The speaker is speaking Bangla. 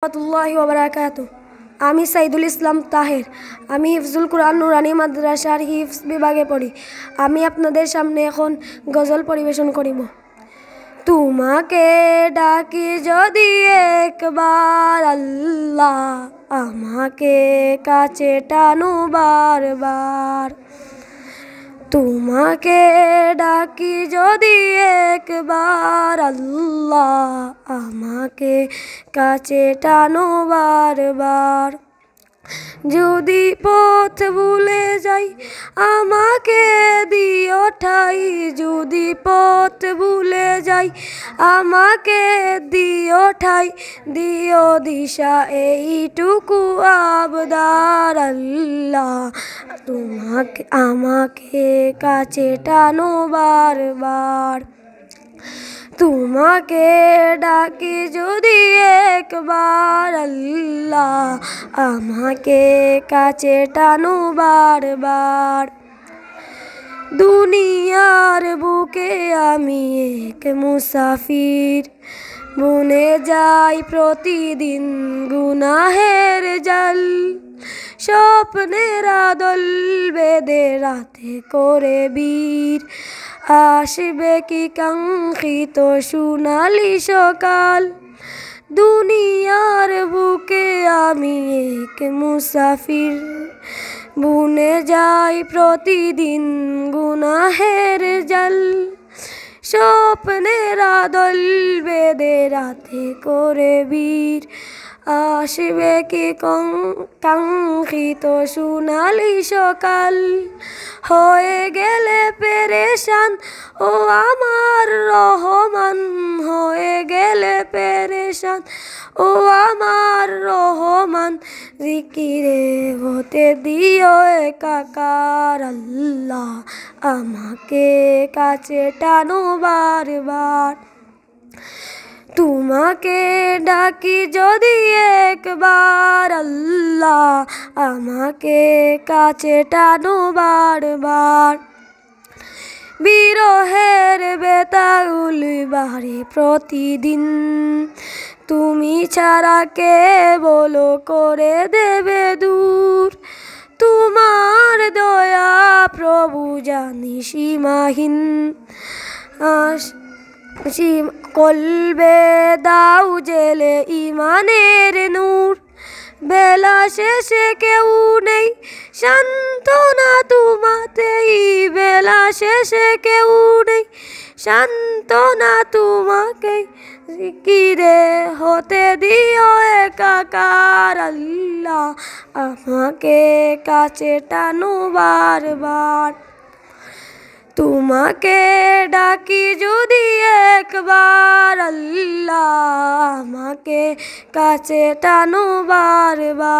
রহমতুল্লাহি ওয়া বারাকাতুহু। আমি সাইদুল ইসলাম তাহের। আমি হিফজুল কুরআন নুরানি মাদ্রাসার হিফজ বিভাগে পড়ি। আমি আপনাদের সামনে এখন গজল পরিবেশন করিব। তোমাকে ডাকি যদি একবার আল্লাহ, আমাকে কাছে টানো বারবার। তোমাকে ডাকি যদি একবার আল্লাহ, আমাকে কাছে টানো বারবার। যদি পথ ভুলে যাই আমাকে দিও ঠাই, যদি পথ ভুলে যাই আমাকে দিও ঠাই, দিও দিশা এইটুকু আবদার আল্লাহ, তোমাকে আমাকে কাছে টানো বারবার। তোমাকে ডাকি যদি একবার আল্লাহ, আমাকে কাছে টানো বারবার। দুনিয়ার বুকে আমি এক মুসাফির, বুনে যাই প্রতিদিন গুনাহের জাল। স্বপ্নের আদল বেঁধে রাতে করে বীর, আসবে কি কাঙ্ক্ষিত সোনালি সকাল। দুনিয়ার বুকে আমি এক মুসাফির, বুনে যাই প্রতিদিন গুনাহের জাল। স্বপ্নের আদল বেঁধে রাতে করে বীর, আসবে কি কাঙ্ক্ষিত সোনালি সকাল। হয়ে গেলে পেরেশান ও আমার রহমান, হয়ে গেলে পেরেশান ও আমার রহমান। জিকিরে হতে দিও একাকার আল্লাহ, আমাকে কাছে টানো বারবার। তোমাকে ডাকি যদি একবার আল্লাহ, আমাকে কাছে টানো বারবার। বিরহের বেতাউল বাড়ে প্রতিদিন, তুমি ছাড়া কে বলো করে দেবে দূর। তোমার দয়া প্রভু জানি সীমাহীন, কলবে দাও জেলে ইমানের নূর। বেলা শেষে কেউ নেই সান্ত্বনা তোমাতেই, বেলা শেষে কেউ নেই সান্ত্বনা তোমাকেই। জিকিরে হতে দিও একাকার আল্লাহ, আমাকে কাছে টানো বারবার। তোমাকে ডাকি যদি একবার আল্লাহ, আমাকে কাছে টানো বারবার।